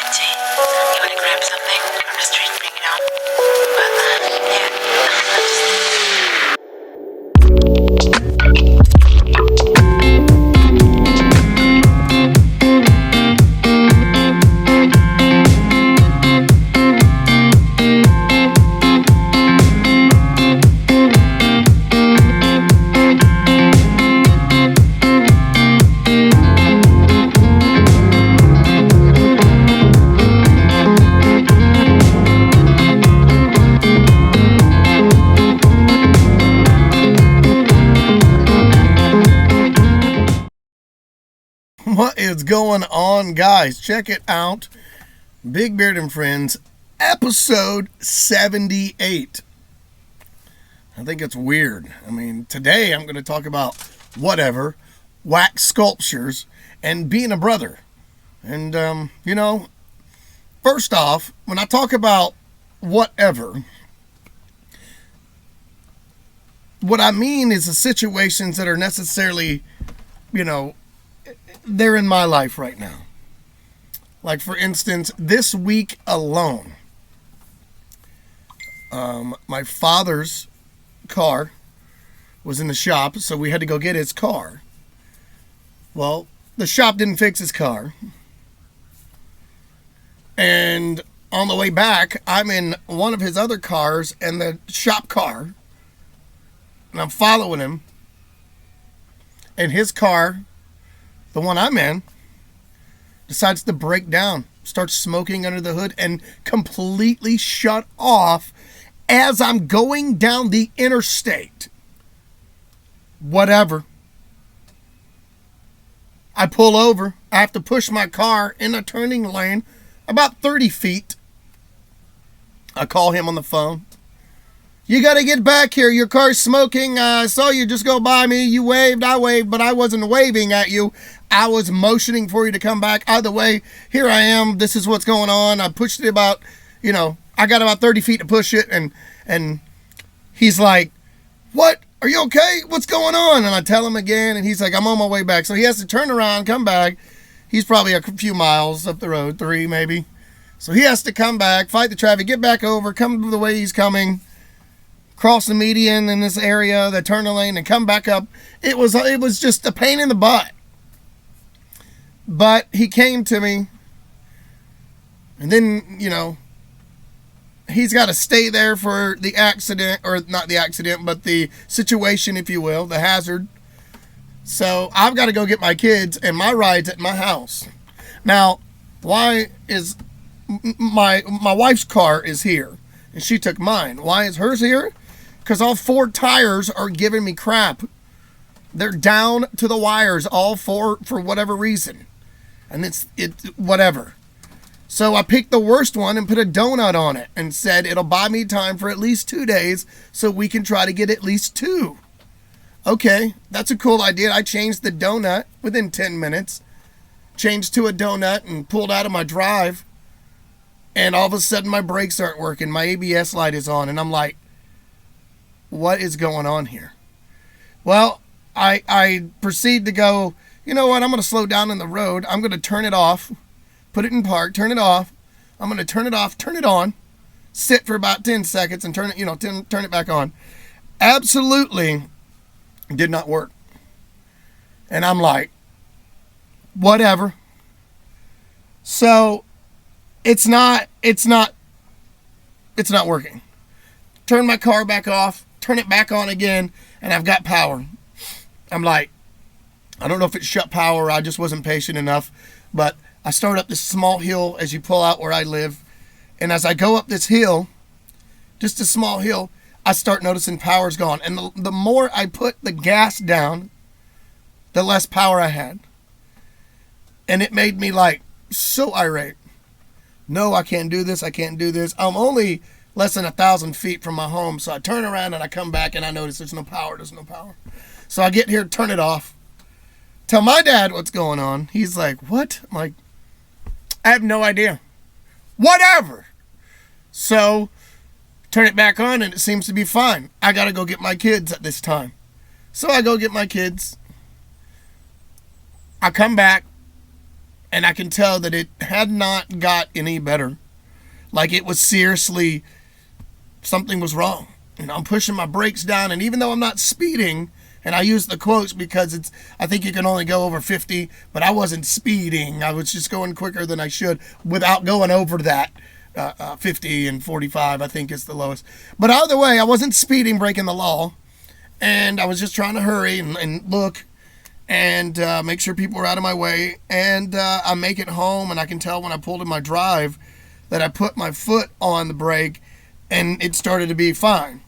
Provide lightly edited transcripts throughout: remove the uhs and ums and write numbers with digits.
Lindsay, you want to grab something from the street and bring it home? What is going on, guys? Check it out. Big Beard and FRIENDz, episode 78. I think it's weird. I mean, today I'm going to talk about whatever, wax sculptures, and being a brother. And, first off, when I talk about whatever, what I mean is the situations that are necessarily, they're in my life right now. Like, for instance, this week alone, my father's car was in the shop, so we had to go get his car. Well, the shop didn't fix his car. And on the way back, I'm in one of his other cars and the shop car, and I'm following him. And his car, the one I'm in, decides to break down, starts smoking under the hood, and completely shut off as I'm going down the interstate. Whatever. I pull over. I have to push my car in a turning lane about 30 feet. I call him on the phone. You got to get back here. Your car's smoking. I saw you just go by me. You waved, I waved, but I wasn't waving at you. I was motioning for you to come back. Either way, here I am. This is what's going on. I pushed it about, I got about 30 feet to push it. And he's like, what? Are you okay? What's going on? And I tell him again, and he's like, I'm on my way back. So he has to turn around, come back. He's probably a few miles up the road, 3 maybe. So he has to come back, fight the traffic, get back over, come the way he's coming, cross the median in this area, the turn lane, and come back up. It was just a pain in the butt. But he came to me, and then, he's got to stay there for the accident, or not the accident, but the situation, if you will, the hazard. So I've got to go get my kids, and my ride's at my house. Now, why is my wife's car is here, and she took mine. Why is hers here? Because all 4 tires are giving me crap. They're down to the wires, all 4, for whatever reason. And it's whatever. So I picked the worst one and put a donut on it and said it'll buy me time for at least 2 days so we can try to get at least 2. Okay, that's a cool idea. I changed the donut within 10 minutes. Changed to a donut and pulled out of my drive. And all of a sudden my brakes aren't working. My ABS light is on. And I'm like, what is going on here? Well, I proceed to go, you know what? I'm going to slow down in the road. I'm going to turn it off. Put it in park, turn it off. I'm going to turn it off, turn it on, sit for about 10 seconds and turn it back on. Absolutely did not work. And I'm like, whatever. So it's not working. Turn my car back off, turn it back on again, and I've got power. I'm like, I don't know if it shut power or I just wasn't patient enough, but I start up this small hill as you pull out where I live. And as I go up this hill, just a small hill, I start noticing power's gone. And the more I put the gas down, the less power I had. And it made me like so irate. No, I can't do this. I can't do this. I'm only less than 1,000 feet from my home. So I turn around and I come back and I notice there's no power. There's no power. So I get here, turn it off. Tell my dad what's going on. He's like, what? I'm like, I have no idea. Whatever. So, turn it back on and it seems to be fine. I got to go get my kids at this time. So I go get my kids. I come back. And I can tell that it had not got any better. Like it was seriously, something was wrong. I'm pushing my brakes down, and even though I'm not speeding, and I use the quotes because I think you can only go over 50, but I wasn't speeding. I was just going quicker than I should without going over that. 50 and 45, I think, is the lowest. But either way, I wasn't speeding, breaking the law, and I was just trying to hurry and look and make sure people were out of my way. And I make it home, and I can tell when I pulled in my drive that I put my foot on the brake, and it started to be fine.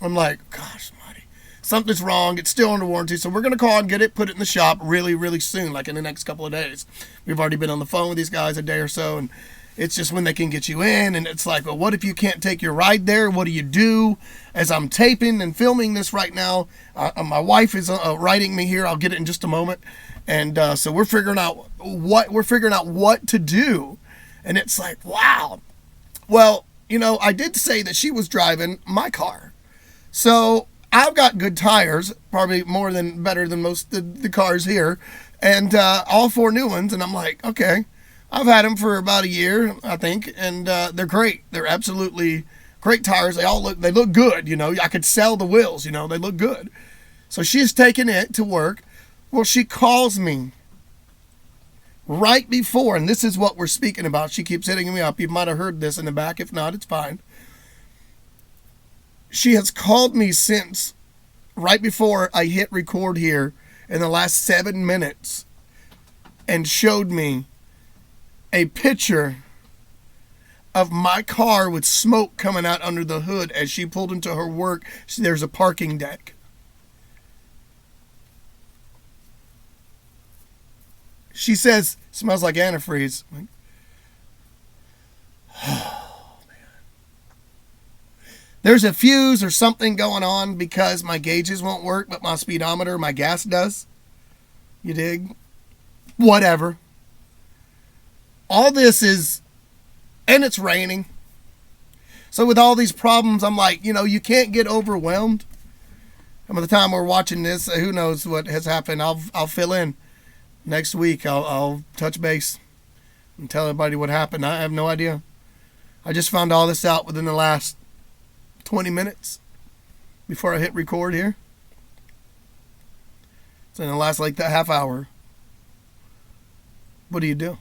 I'm like, gosh, Marty, something's wrong. It's still under warranty, so we're going to call and get it, put it in the shop really, really soon, like in the next couple of days. We've already been on the phone with these guys a day or so, and it's just when they can get you in, and it's like, well, what if you can't take your ride there? What do you do? As I'm taping and filming this right now, my wife is writing me here. I'll get it in just a moment, and so we're figuring out what to do, and it's like, wow. Well, I did say that she was driving my car, so I've got good tires, probably better than most of the cars here, and all 4 new ones, and I'm like, okay. I've had them for about a year, I think, and they're great. They're absolutely great tires. They look good, I could sell the wheels, they look good. So she's taking it to work. Well, she calls me right before, and this is what we're speaking about. She keeps hitting me up. You might have heard this in the back. If not, it's fine. She has called me since right before I hit record here in the last 7 minutes and showed me a picture of my car with smoke coming out under the hood as she pulled into her work. There's a parking deck. She says, smells like antifreeze. I'm like, oh, man. There's a fuse or something going on because my gauges won't work, but my speedometer, my gas does. You dig? Whatever. All this is, and it's raining. So with all these problems, I'm like, you can't get overwhelmed. And by the time we're watching this, who knows what has happened. I'll fill in. Next week, I'll touch base and tell everybody what happened. I have no idea. I just found all this out within the last 20 minutes before I hit record here. So in the last like that half hour. What do you do?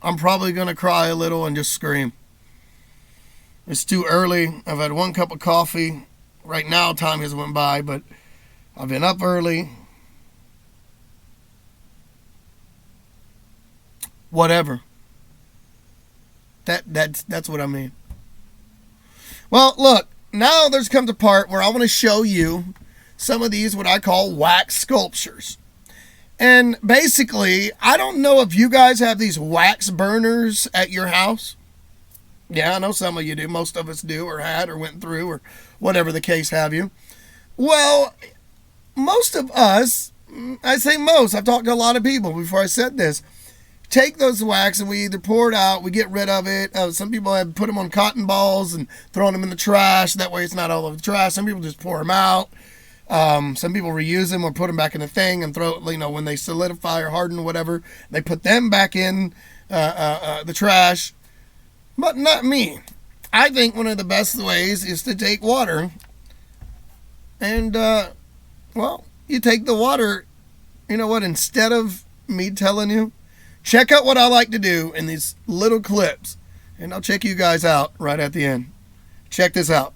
I'm probably going to cry a little and just scream. It's too early. I've had 1 cup of coffee. Right now, time has went by, but I've been up early. Whatever. That's what I mean. Well, look, now there's come the part where I want to show you some of these what I call wax sculptures. And basically, I don't know if you guys have these wax burners at your house. Yeah, I know some of you do. Most of us do, or had, or went through, or whatever the case have you. Well, most of us, I say most, I've talked to a lot of people before I said this, take those wax and we either pour it out, we get rid of it. Some people have put them on cotton balls and thrown them in the trash. That way it's not all over the trash. Some people just pour them out. Some people reuse them or put them back in the thing and throw, when they solidify or harden or whatever, they put them back in the trash. But not me. I think one of the best ways is to take water and, you take the water, instead of me telling you, check out what I like to do in these little clips, and I'll check you guys out right at the end. Check this out.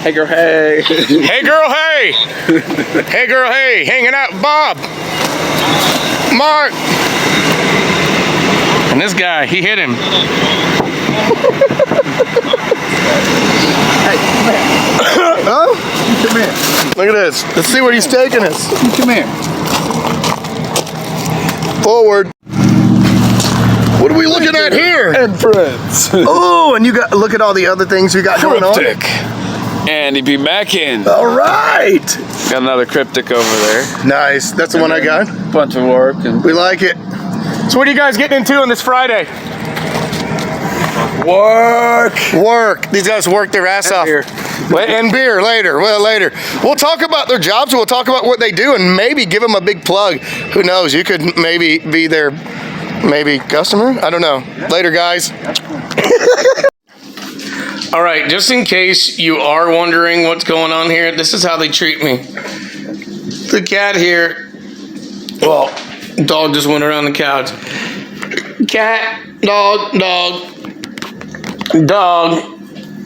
Hey girl, hey. Hey girl, hey. Hey girl, hey. Hanging out with Bob. Mark. And this guy, he hit him. Hey, come here. Huh? Come here. Look at this. Let's see where he's taking us. Come here. Forward. What are we looking at here? And friends. Oh, and you got, look at all the other things we got going on. Cryptic. And he be back in. All right. Got another cryptic over there. Nice. That's the one I got. Bunch of work. And We like it. So what are you guys getting into on this Friday? work. Work. These guys work their ass off. Beer. And beer later. Well, later. We'll talk about their jobs. We'll talk about what they do and maybe give them a big plug. Who knows? You could maybe be their customer. I don't know. Later, guys. All right. Just in case you are wondering what's going on here, this is how they treat me. The cat here. Well, dog just went around the couch. Cat, dog,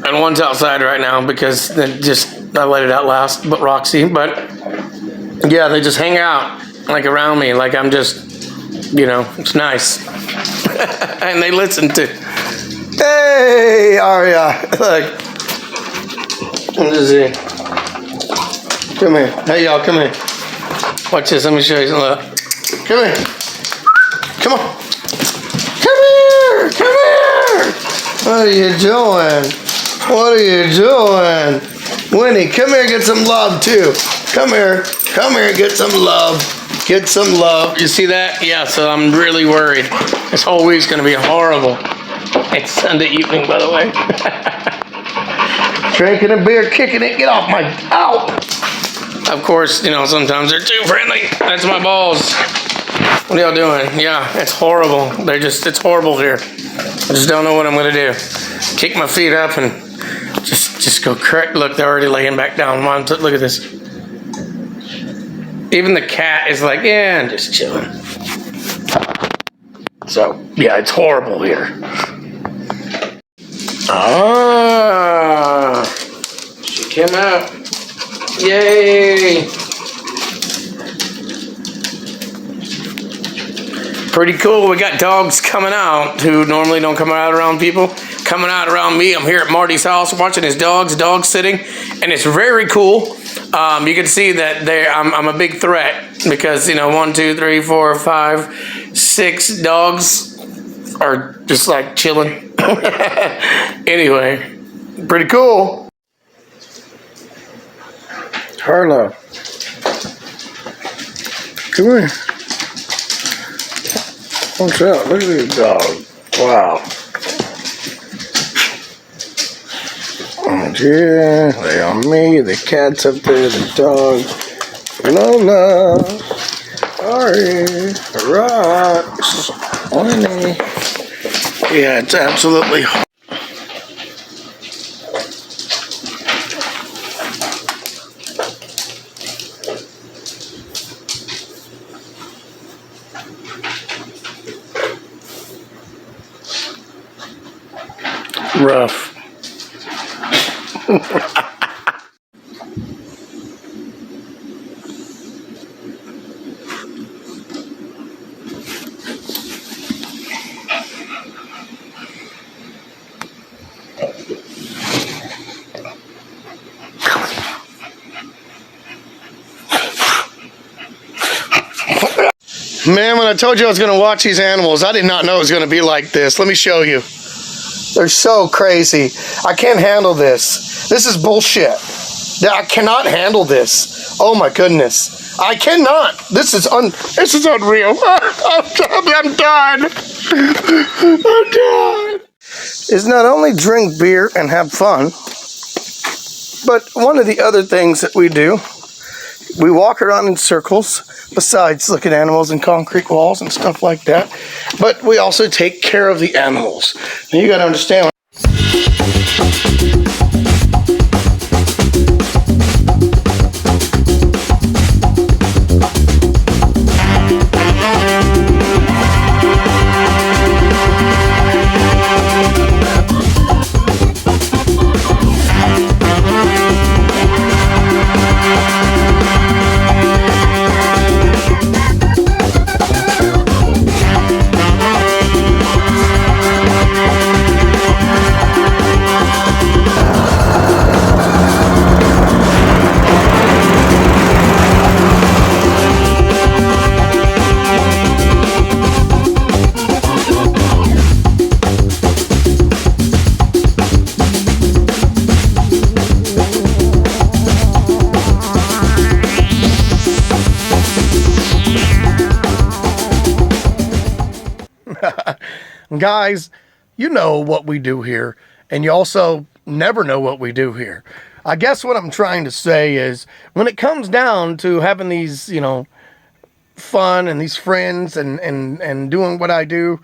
and one's outside right now because I let it out last, but Roxy. But yeah, they just hang out like around me, like I'm just, it's nice. And they listen to. Hey, Aria, look. What is it? Come here. Hey, y'all, come here. Watch this. Let me show you something. Look. Come here. Come on. Come here. Come here. What are you doing? What are you doing? Winnie, come here and get some love, too. Come here. Come here and get some love. Get some love. You see that? Yeah, so I'm really worried. This whole week's going to be horrible. It's Sunday evening, by the way. Drinking a beer, kicking it. Get off my... Ow! Of course, sometimes they're too friendly. That's my balls. What are y'all doing? Yeah, it's horrible. It's horrible here. I just don't know what I'm going to do. Kick my feet up and just go correct. Look, they're already laying back down. Mom, look at this. Even the cat is like, yeah, I'm just chilling. So, yeah, it's horrible here. Ah, she came out. Yay! Pretty cool. We got dogs coming out who normally don't come out around people. Coming out around me. I'm here at Marty's house watching his dog sitting, and it's very cool. You can see that I'm a big threat because 1, 2, 3, 4, 5, 6 dogs are just like chilling. Anyway, pretty cool. Harlow, come here. Watch out, look at this dog. Wow. Oh yeah, they on me, the cat's up there, the dog. Lola, Ari, Rocks, Winnie. Yeah, it's absolutely rough. Man, when I told you I was going to watch these animals, I did not know it was going to be like this. Let me show you. They're so crazy. I can't handle this. This is bullshit. I cannot handle this. Oh my goodness. I cannot. This is unreal. I'm done. I'm done. Is not only drink beer and have fun, but one of the other things that we do, we walk around in circles, besides look at animals and concrete walls and stuff like that. But we also take care of the animals. Now you got to understand. Guys, you know what we do here, and you also never know what we do here. I guess what I'm trying to say is, when it comes down to having these, fun and these friends and doing what I do,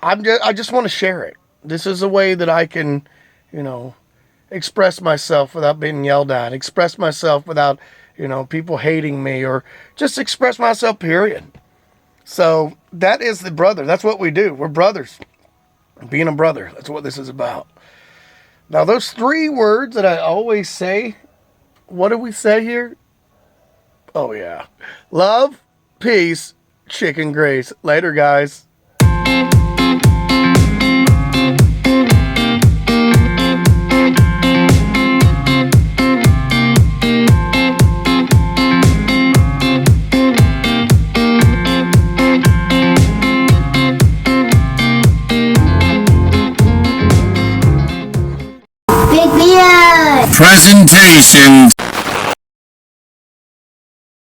I just want to share it. This is a way that I can, express myself without being yelled at, express myself without, people hating me, or just express myself, period. So that is the brother. That's what we do. We're brothers. Being a brother. That's what this is about. Now, those 3 words that I always say, what do we say here? Oh, yeah. Love, peace, chicken grace. Later, guys. Big Beard! Presentation